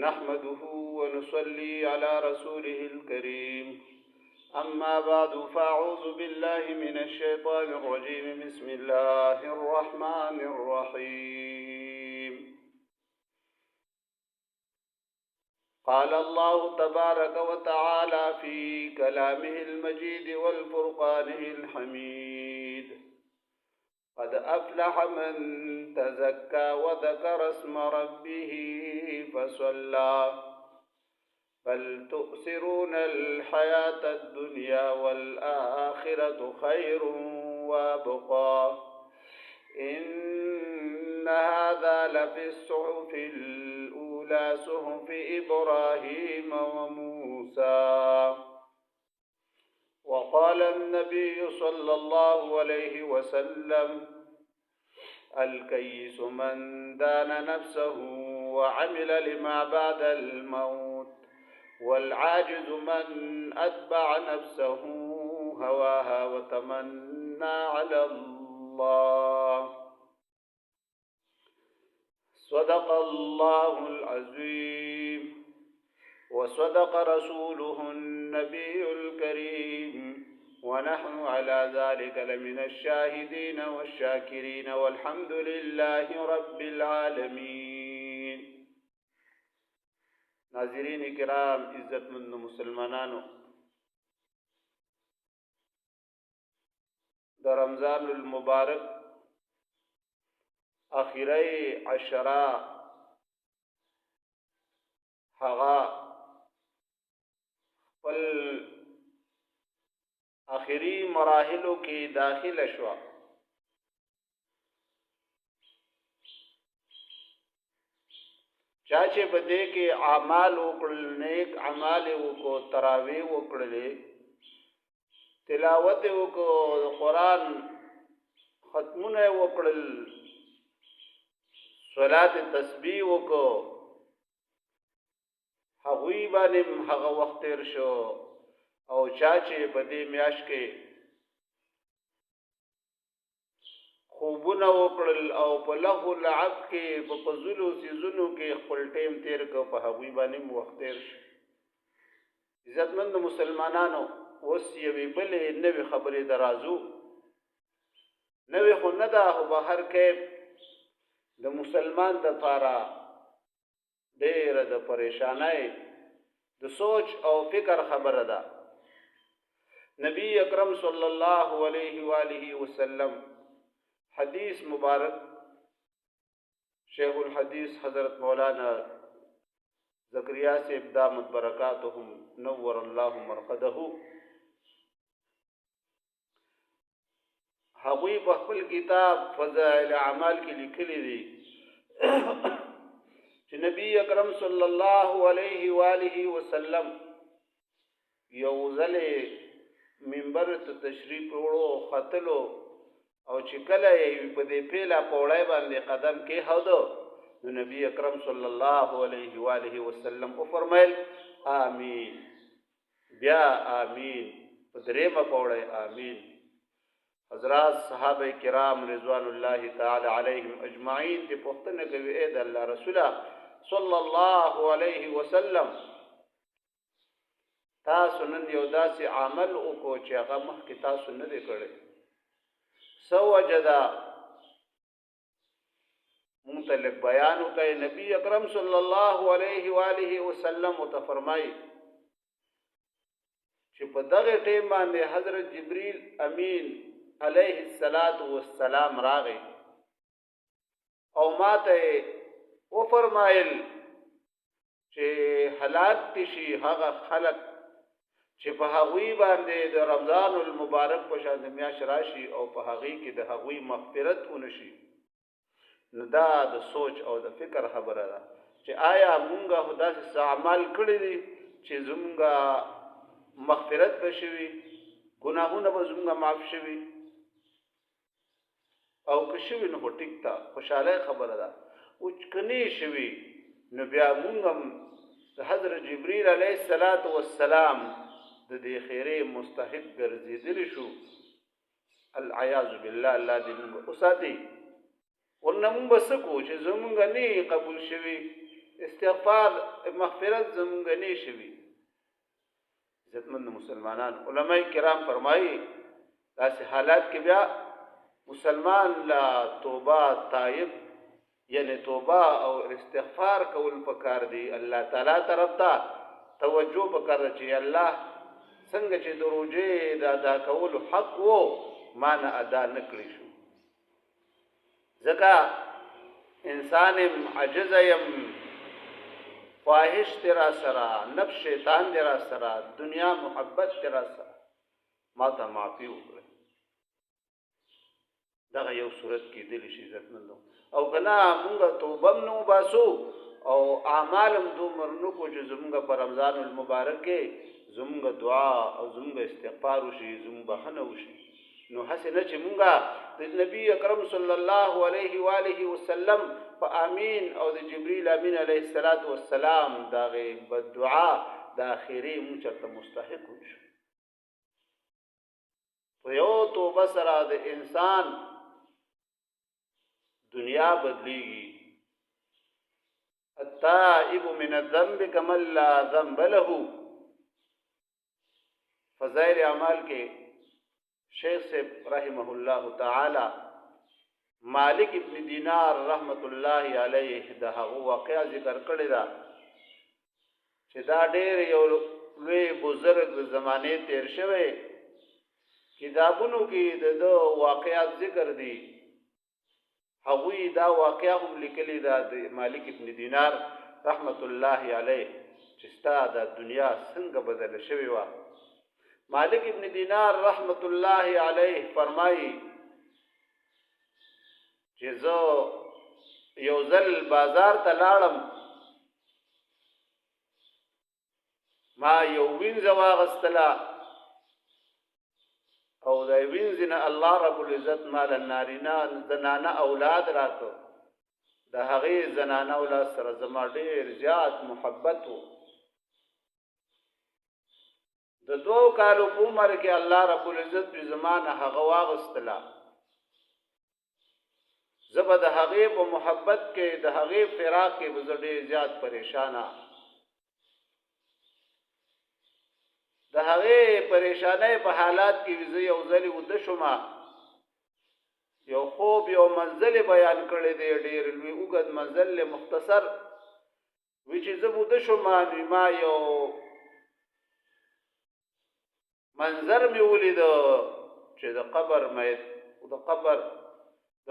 نحمده ونصلي على رسوله الكريم أما بعد فأعوذ بالله من الشيطان الرجيم بسم الله الرحمن الرحيم قال الله تبارك وتعالى في كلامه المجيد والفرقانه الحميد قد أفلح من تزكى وذكر اسم ربه فصلى بل تؤثرون الحياة الدنيا والآخرة خير وأبقى إن هذا لفي الصحف الأولى صحف إبراهيم وموسى. وقال النبي صلى الله عليه وسلم الكيس من دان نفسه وعمل لما بعد الموت والعاجز من أتبع نفسه هواها وتمنى على الله. صدق الله العظيم وصدق رسوله النبي الكريم ونحن على ذلك لمن الشاهدين والشاكرين والحمد لله رب العالمين. ناظرین کرام، عزتمند مسلمانانو، د رمضان المبارک اخیری عشره هغه خپل اخیری مراحلو کې داخله شوه. چا چې په دې کې اعمال وکړل، نیک اعمال وکړو، تراویح وکړلې، تلاوت وکړو، قرآن ختمونه وکړل، صلات تسبیح وکړو، هغوی باندې هغه وخت تیر شو. او چا چې په دې میاشت کې خوبونه وکړل او په لهو لعب کې په فضولو سیزونو کې خپل ټیم تیر کړ، په هغوی باندې وخت تیر شو. عزتمند مسلمانانو، اوس یوې بلې نوې خبرې درازو. نوې خو نه ده، خو به هر کې د مسلمان دپاره ډېره د پریشانۍ د سوچ او فکر خبره ده. نبی اکرم صلی الله علیه وآلہ وسلم حدیث مبارک شیخ الحدیث حضرت مولانا زکریا صاحب دامت برکاتہم نور اللہ مرقدہ، هغوی په خپل کتاب فضائل اعمال کې لیکلي دي چې نبی اکرم صلی الله علیه وآلہ وسلم یو ځلې منبر ته تشریف وړو، ختلو، او چې کله یې په دې پیله پوړی باندې قدم کېښود، نو نبی اکرم صلی الله علیه وآلہ وسلم وفرمیل آمین. بیا آمین، په درېیمه پوړی آمین. حضرات صحابه کرام رضوان الله تعالی علیهم اجمعین چې پوښتنه کوي، ای د الله رسوله صلی الله علیه وسلم، تاسو نن یو داسې عمل وکړو چې هغه مخکې تاسو نه دی کړی، څه وجه ده؟ مونږ ته لږ بیان وکړئ. نبی اکرم صلی الله علیه وآلہ وسلم ورته فرمایي چې په دغه ټیم باندې حضرت جبریل امین علیه السلام راغی او ما ته وفرمایل چې هلاک دي شي هغه خلک چې په هغوی باندې د رمضان المبارک په شان میاشت راشي او په هغوی کې د هغوی مغفرت ونشي. نو دا د سوچ او د فکر خبره ده چې آیا مونږه خو داسې اعمال کړي دي چې زمونږه مغفرت به شوي، ګناهونه به زمونږه معاف شوي؟ او که شوي نو خو ټیک ده، خوشحالی خبره ده. او که نه شوي نو بیا مونږ هم د حضرت جبریل علیه السلام د دې خیرې مستحق ګرځېدلی شو. العیاذ بالله، الله دې موږ وساتي. ورنه موږ به څه کوو چې زمونږ نه قبول شوي؟ استغفار مغفرت زمونږ نه شوي. عزتمند مسلمانان علماء کرام فرمایي داسې حالات کې بیا مسلمان لا توبه تائب یعنی توبه او استغفار کول پکار دی. الله تعالی طرف ته توجه پکار دی چې الله څنګه چې د روژې د ادا کولو حق وو ما نه ادا نه کړی شو، ځکه انسان عجز یم، خواهش تیرا سره، نفس شیطان تیرا سره، دنیا محبت تیرا سره، ما ته معافي وکړه. دغه یو صورت کې دلی شي عزتمندو. او کله مونږ توبه نو باسو او اعمالم دومره نو کو چې زمونږ په رمضان المبارک کې زمونږ دعا او زمونږ استغفار وشي، زمونږ بخنه وشي، نو هسې نه چې مونږ د نبی اکرم صلی الله علیه و آله وسلم په امین او د جبرئیل امین علیه السلام دغه بدعا د اخري مونږ چرته مستحق وشو. په یو توبه سره د انسان دنیا بدلیږي. التائب من الذنب كمن لا ذنب له. فضائل اعمال کې شیخ صاحب رحمه الله تعالی مالک ابن دینار رحمت الله علیه د هغه واقعا ذکر کړی دا چې دا ډېر یو لوی بزرګ د زمانه تیر شوی. کتابونو کې د واقعات ذکر دي، هغوی دا واقعا هم لیکلی دا د مالک ابن دینار رحمت الله علیه چې ستا د دنیا څنګه بدل شوی و. مالک ابن دینار رحمت الله علیه فرمایي چې زه یو ځل بازار ته لاړم، ما یو وینځه واغستله او د وینځې نه الله رب العزت مال نارینه زنانه اولاد راکړ. د هغې زنانه اولاد سره زما ډېر زیات محبت و. د 2 کالو په عمر کې الله رب العزت په زمانه هغه واغستله. زه به د هغې په محبت کې د هغې فراق کې به زه ډېر زیات پریشانه. د هغې پریشانۍ په حالات کې زه یو ځلې وده شومه، یو خوب یو منزل بیان کړی دی، ډېر لوی اوږد منزل مختصر وی چې زه وده شومه نو ما یو منظر مې ولیده چې د قبر د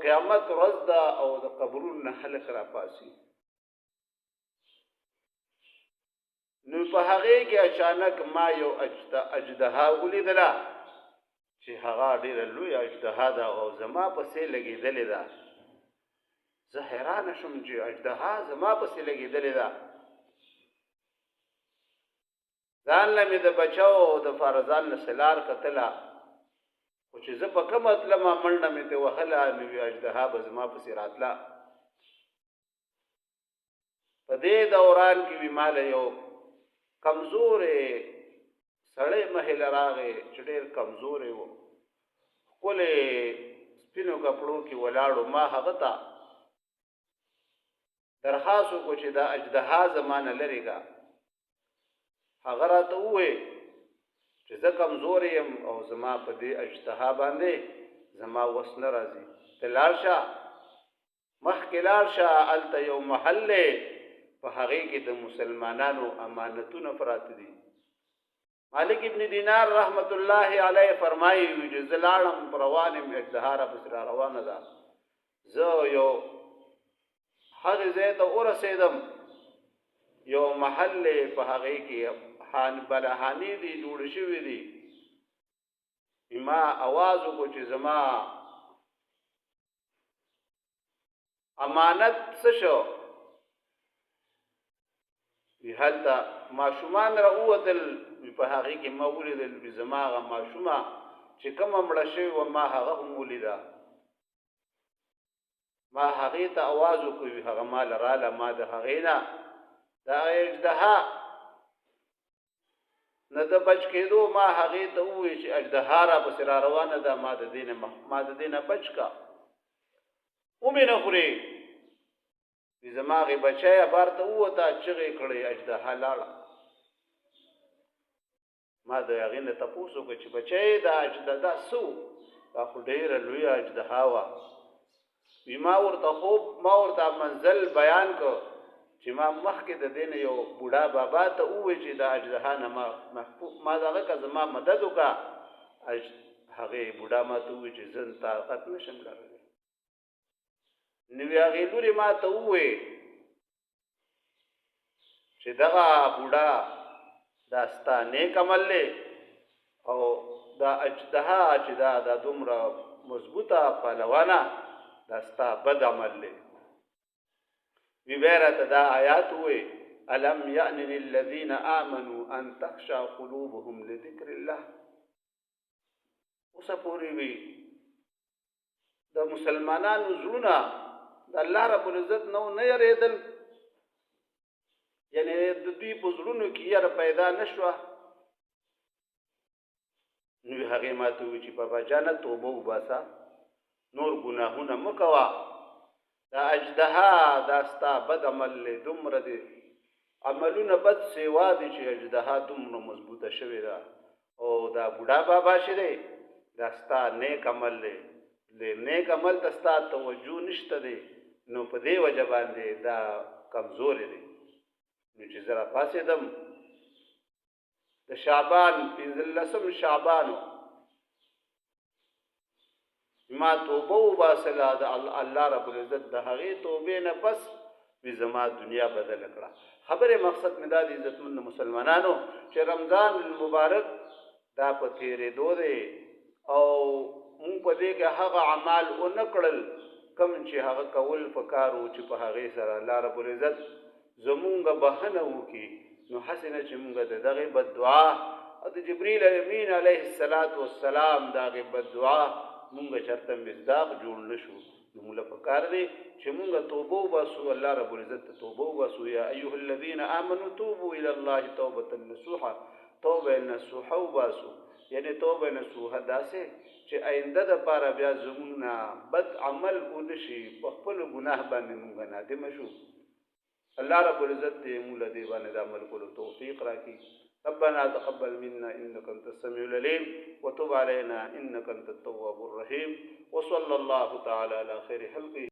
قیامت ورځ ده او د قبرونو نه خلک راپاسي. نو په هغې کې اچانک ما یو اژدها ولیدله چې هغه ډېره لوی اژدها ده او زما پسې لګېدلې ده. زه حیرانه شوم چې اژدها زما پسې لګېدلې ده. ځان له مې د بچو د فارزان نه سلار کتله، خو چې زه په کومه تلمه منډه مې ته وهله نو اژدها به زما پسې راتله. په دې دوران کې وي ماله یو کمزورې سړی مهله راغی چې ډېر کمزورې و، ښکلې سپینو کپړو کې ولاړو. ما هغه ته درخواست وکړو چې دا اژدها زما نه لرې کړه. هغه راته وویل چې زه کمزور یم او زما په دې اژدها باندې زما وس نه راځي، ته لاړ شه مخکې لاړ شه، هلته یو محل دی په هغې کې د مسلمانانو امانتونه پراته دي. مالک ابن دینار رحمت الله علیه فرمایي چې زه لاړم په روان یم، اژدها راپسې را روانه ده. زه یو هغې ځای ته ورسېدم، یو محل په هغې کې بلهانې دي جوړې شوي دي. ما اواز وکړو چې زما امانت څه شو؟ هلته ماشومان راووتل، په هغې کې ما ولیدل زما هغه ماشومه چې کومه مړه شوې وه ما هغه هم ولیده. ما هغې ته اواز وکړو، هغه ما له راله. ما د هغې نه د اژدها نه د بچ کېدو ما هغې ته ووایي چې اژدها راپسې را روانه ده، ما د دې نه بچ کا، ومې نه خورې. وی زما هغې بچی بار ته ووته چغې کړې اژدها لاړه. ما د هغې نه تپوس وکړه چې بچی دا اژده دا څه و؟ دا خو ډېره لویه اژدها وه. وی ما ورته منزل بیان کړ چې ما مخکې د دې نه یو بوډا بابا ته ووایي چې دا اژدها نه ما دغه که زما مدد وکړه. هغې بوډا ما ته ووایي چې زه طاقت نشم لرلی. نو هغې لورې ما ته ووایي چې دغه بوډا دا ستا نیک عمل دی او دا اژدها چې دا دومره مضبوطه پهلوانه دا ستا بد عمل دی. وی بیا راته دا آیات ووایي الم یأن للذین آمنوا ان تخشع قلوبهم لذکر الله. اوسه پورې وی د مسلمانانو زړونه د الله رب العزت نه یریدل، یعنی د دوی په زړونو کې یره پیدا نه شوه. نو هغې ما ته ووایي چې بابا جانه توبه وباسه، نور ګناهونه مه کوه. دا اژدها دا ستا بد عمل دی، دومره دی عملونه بد سیوا دي چې اژدها دومره مضبوطه شوې ده. او دا بوډا بابا چې دی دا ستا نیک عمل دی، نیک عمل ته ستا توجه نشته دی، نو په دې وجه باندې دا کمزورې دی. نو چې زه راپاڅېدم د شعبان 15 شعبان ما توبه وباسله د الله رب العزت د هغې توبې نه بس وي زما دنیا بدله کړه. خبرې مقصد مې دا د عزتمند مسلمانانو چې رمضان المبارک دا په تېرېدو دی او مونږ په دې کې هغه اعمال ونه کړل کوم چې هغه کول پکار و چې په هغې سره الله رب العزت زمونږ بهنه وکړي. نو هسې نه چې مونږ د دغې بددعا او د جبریل امین علیه السلام د هغې بددعا مونږ چرته مصداق جوړ نه شو. نو موږ له پکار دی چې مونږ توبه وباسو، الله رب العزت ته توبه وباسو. یا ایها الذین آمنوا توبوا الی الله توبة نصوحا، توبه نصوحه وباسو. یعنی توبه نصوحه داسې چې آینده دپاره بیا زمونږ نه بد عمل ونه شي، په خپلو ګناه باندې مونږ نادمه شو. الله رب العزت دې موږ له دې باندې د عمل کولو توفیق راکړي. ربنا تقبل منا إنك أنت السميع العليم وتب علينا إنك أنت التواب الرحيم وصلى الله تعالى على خير خلقه.